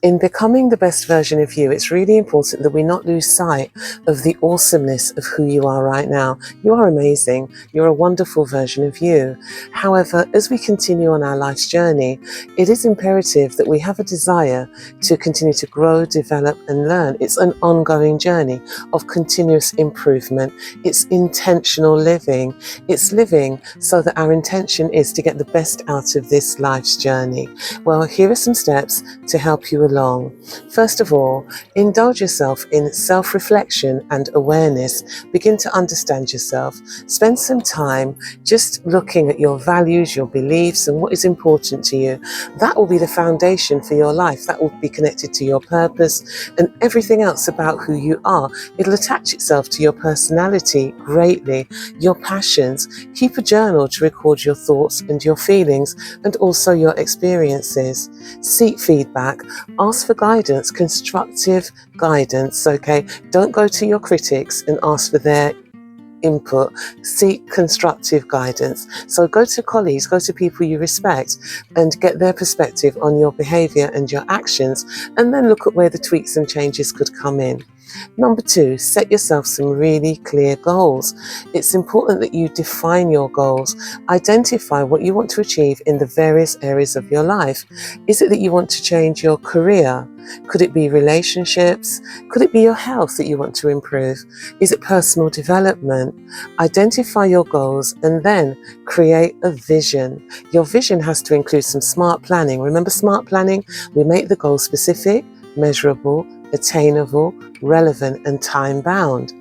In becoming the best version of you, it's really important that we not lose sight of the awesomeness of who you are right now. You are amazing. You're a wonderful version of you. However, as we continue on our life's journey, it is imperative that we have a desire to continue to grow, develop, and learn. It's an ongoing journey of continuous improvement. It's intentional living. It's living so that our intention is to get the best out of this life's journey. Well, here are some steps to help you along. First of all, indulge yourself in self-reflection and awareness. Begin to understand yourself. Spend some time just looking at your values, your beliefs, and what is important to you. That will be the foundation for your life. That will be connected to your purpose and everything else about who you are. It'll attach itself to your personality greatly, your passions. Keep a journal to record your thoughts and your feelings and also your experiences. Seek feedback. Ask for guidance, constructive guidance, okay? Don't go to your critics and ask for their input. Seek constructive guidance. So go to colleagues, go to people you respect and get their perspective on your behavior and your actions, and then look at where the tweaks and changes could come in. Number 2, set yourself some really clear goals. It's important that you define your goals. Identify what you want to achieve in the various areas of your life. Is it that you want to change your career? Could it be relationships? Could it be your health that you want to improve? Is it personal development? Identify your goals and then create a vision. Your vision has to include some smart planning. Remember smart planning? We make the goal specific, measurable, attainable, relevant, and time-bound.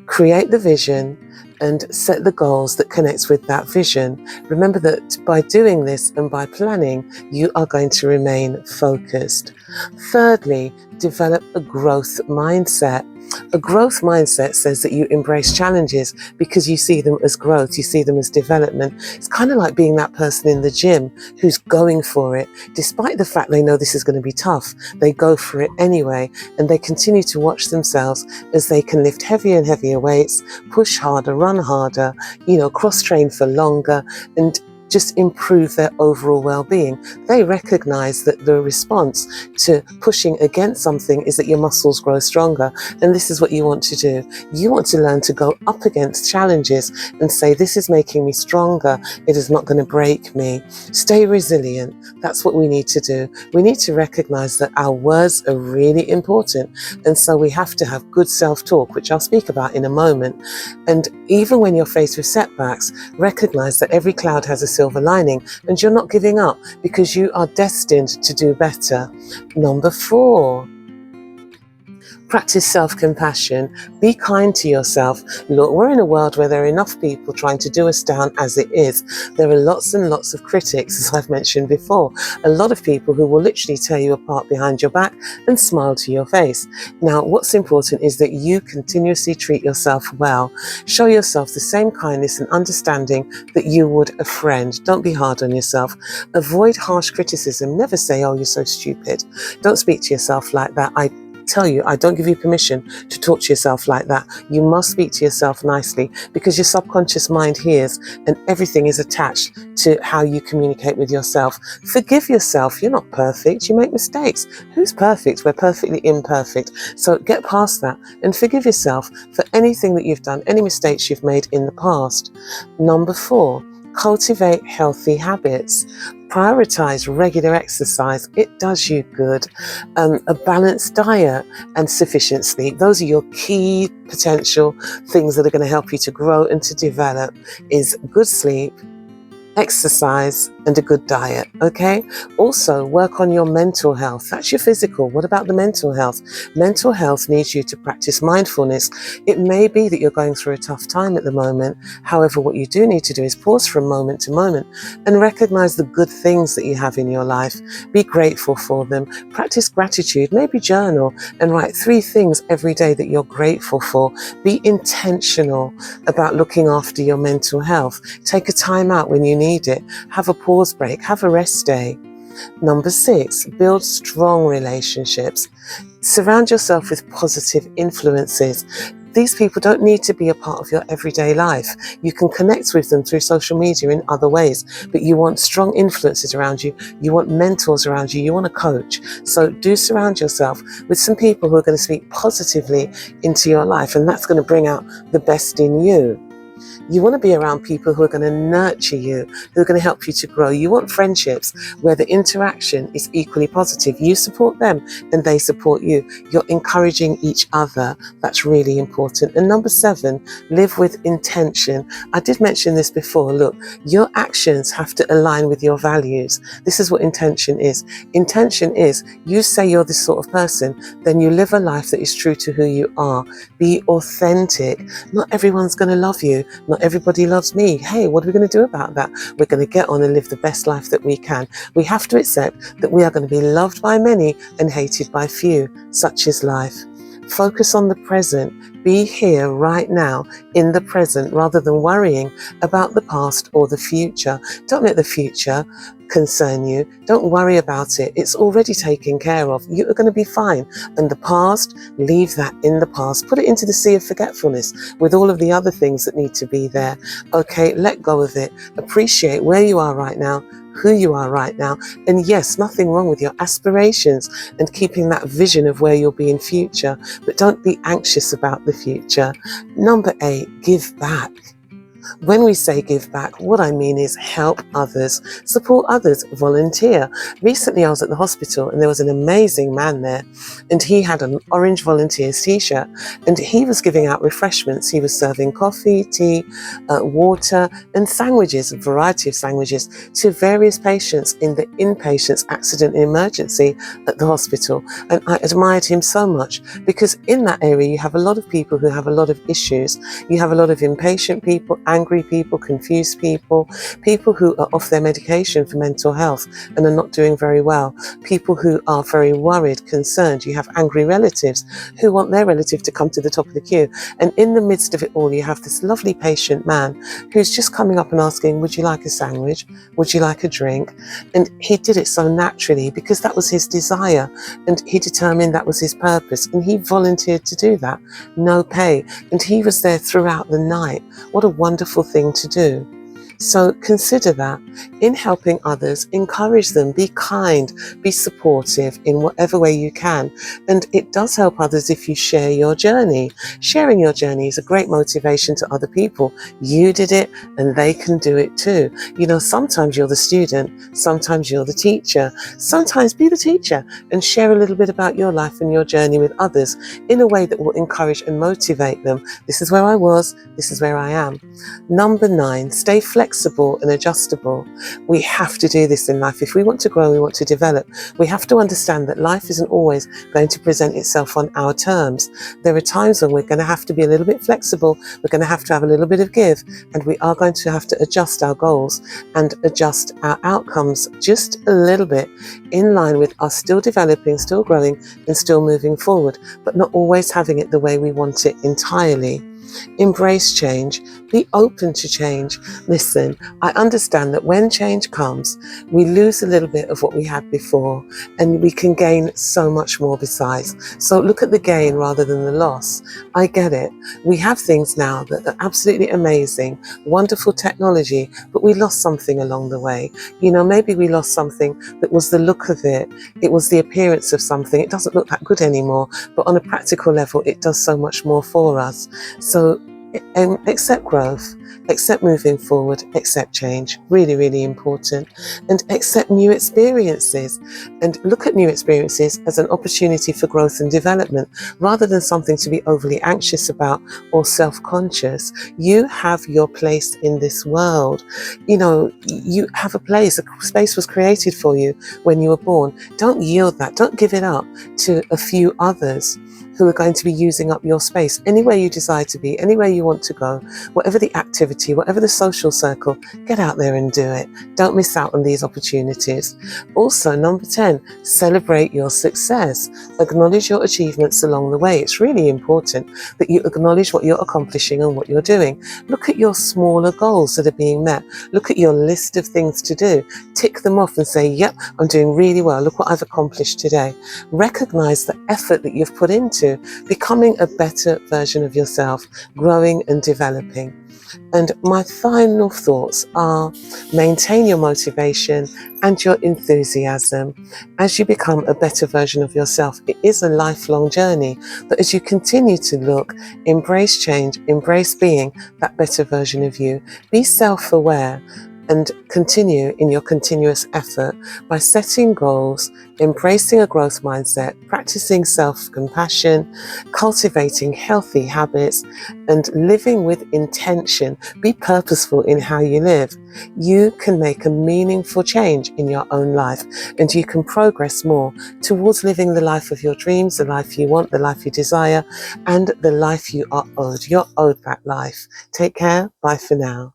Create the vision and set the goals that connects with that vision. Remember that by doing this and by planning, you are going to remain focused. Thirdly, develop a growth mindset. A growth mindset says that you embrace challenges because you see them as growth, you see them as development. It's kind of like being that person in the gym who's going for it. Despite the fact they know this is going to be tough, they go for it anyway, and they continue to watch themselves as they can lift heavier and heavier weights, push harder, run harder, cross-train for longer, and just improve their overall well-being. They recognize that the response to pushing against something is that your muscles grow stronger, and this is what you want to do. You want to learn to go up against challenges and say, this is making me stronger, it is not going to break me. Stay resilient. That's what we need to do. We need to recognize that our words are really important, and so we have to have good self-talk, which I'll speak about in a moment. And even when you're faced with setbacks, recognize that every cloud has a silver lining, and you're not giving up because you are destined to do better. Number 4, practice self-compassion. Be kind to yourself. Look, we're in a world where there are enough people trying to do us down as it is. There are lots and lots of critics, as I've mentioned before. A lot of people who will literally tear you apart behind your back and smile to your face. Now, what's important is that you continuously treat yourself well. Show yourself the same kindness and understanding that you would a friend. Don't be hard on yourself. Avoid harsh criticism. Never say, oh, you're so stupid. Don't speak to yourself like that. I tell you, I don't give you permission to talk to yourself like that. You must speak to yourself nicely because your subconscious mind hears, and everything is attached to how you communicate with yourself. Forgive yourself. You're not perfect. You make mistakes. Who's perfect? We're perfectly imperfect. So get past that and forgive yourself for anything that you've done, any mistakes you've made in the past. Number 4, cultivate healthy habits. Prioritize regular exercise. It does you good. A balanced diet and sufficient sleep. Those are your key potential things that are going to help you to grow and to develop, is good sleep, exercise, and a good diet, okay? Also, work on your mental health. That's your physical. What about the mental health? Mental health needs you to practice mindfulness. It may be that you're going through a tough time at the moment. However, what you do need to do is pause from moment to moment and recognize the good things that you have in your life. Be grateful for them. Practice gratitude. Maybe journal and write 3 things every day that you're grateful for. Be intentional about looking after your mental health. Take a time out when you need it. Have a pause break, have a rest day. Number 6, build strong relationships. Surround yourself with positive influences. These people don't need to be a part of your everyday life. You can connect with them through social media in other ways, but you want strong influences around you. You want mentors around you. You want a coach. So do surround yourself with some people who are going to speak positively into your life, and that's going to bring out the best in you. You want to be around people who are going to nurture you, who are going to help you to grow. You want friendships where the interaction is equally positive. You support them and they support you. You're encouraging each other. That's really important. And number 7, live with intention. I did mention this before. Look, your actions have to align with your values. This is what intention is. Intention is, you say you're this sort of person, then you live a life that is true to who you are. Be authentic. Not everyone's going to love you. Not everybody loves me. Hey, what are we going to do about that? We're going to get on and live the best life that we can. We have to accept that we are going to be loved by many and hated by few. Such is life. Focus on the present. Be here right now in the present rather than worrying about the past or the future. Don't let the future concern you. Don't worry about it. It's already taken care of. You are going to be fine. And the past, leave that in the past. Put it into the sea of forgetfulness with all of the other things that need to be there. Okay, let go of it. Appreciate where you are right now, who you are right now. And yes, nothing wrong with your aspirations and keeping that vision of where you'll be in future, but don't be anxious about the future. Number 8, give back. When we say give back, what I mean is help others, support others, volunteer. Recently I was at the hospital and there was an amazing man there, and he had an orange volunteers t-shirt, and he was giving out refreshments. He was serving coffee, tea, water and sandwiches, a variety of sandwiches, to various patients in the inpatients accident and emergency at the hospital. And I admired him so much, because in that area you have a lot of people who have a lot of issues. You have a lot of impatient people, angry people, confused people, people who are off their medication for mental health and are not doing very well, people who are very worried, concerned. You have angry relatives who want their relative to come to the top of the queue. And in the midst of it all, you have this lovely patient man who's just coming up and asking, would you like a sandwich? Would you like a drink? And he did it so naturally because that was his desire, and he determined that was his purpose, and he volunteered to do that, no pay. And he was there throughout the night. What a wonderful thing to do. So consider that in helping others, encourage them, be kind, be supportive in whatever way you can. And it does help others if you share your journey. Sharing your journey is a great motivation to other people. You did it and they can do it too. You know, sometimes you're the student, sometimes you're the teacher, sometimes be the teacher and share a little bit about your life and your journey with others in a way that will encourage and motivate them. This is where I was, this is where I am. Number 9, stay flexible and adjustable. We have to do this in life. If we want to grow, we want to develop, we have to understand that life isn't always going to present itself on our terms. There are times when we're going to have to be a little bit flexible, we're going to have a little bit of give, and we are going to have to adjust our goals and adjust our outcomes just a little bit in line with us still developing, still growing, and still moving forward, but not always having it the way we want it entirely. Embrace change. Be open to change. Listen, I understand that when change comes, we lose a little bit of what we had before, and we can gain so much more besides. So look at the gain rather than the loss. I get it. We have things now that are absolutely amazing, wonderful technology, but we lost something along the way. You know, maybe we lost something that was the look of it. It was the appearance of something. It doesn't look that good anymore, but on a practical level, it does so much more for us. So accept growth, accept moving forward, accept change. Really, really important. And accept new experiences, and look at new experiences as an opportunity for growth and development rather than something to be overly anxious about or self-conscious. You have your place in this world. You know, you have a place, a space was created for you when you were born. Don't yield that, don't give it up to a few others who are going to be using up your space. Anywhere you desire to be, anywhere you want to go, whatever the activity, whatever the social circle, get out there and do it. Don't miss out on these opportunities. Also, number 10, celebrate your success. Acknowledge your achievements along the way. It's really important that you acknowledge what you're accomplishing and what you're doing. Look at your smaller goals that are being met. Look at your list of things to do. Tick them off and say, yep, I'm doing really well. Look what I've accomplished today. Recognize the effort that you've put into becoming a better version of yourself, growing and developing. And my final thoughts are: maintain your motivation and your enthusiasm as you become a better version of yourself. It is a lifelong journey, but as you continue to look, embrace change, embrace being that better version of you. Be self-aware and continue in your continuous effort by setting goals, embracing a growth mindset, practicing self-compassion, cultivating healthy habits, and living with intention. Be purposeful in how you live. You can make a meaningful change in your own life, and you can progress more towards living the life of your dreams, the life you want, the life you desire, and the life you are owed. You're owed that life. Take care. Bye for now.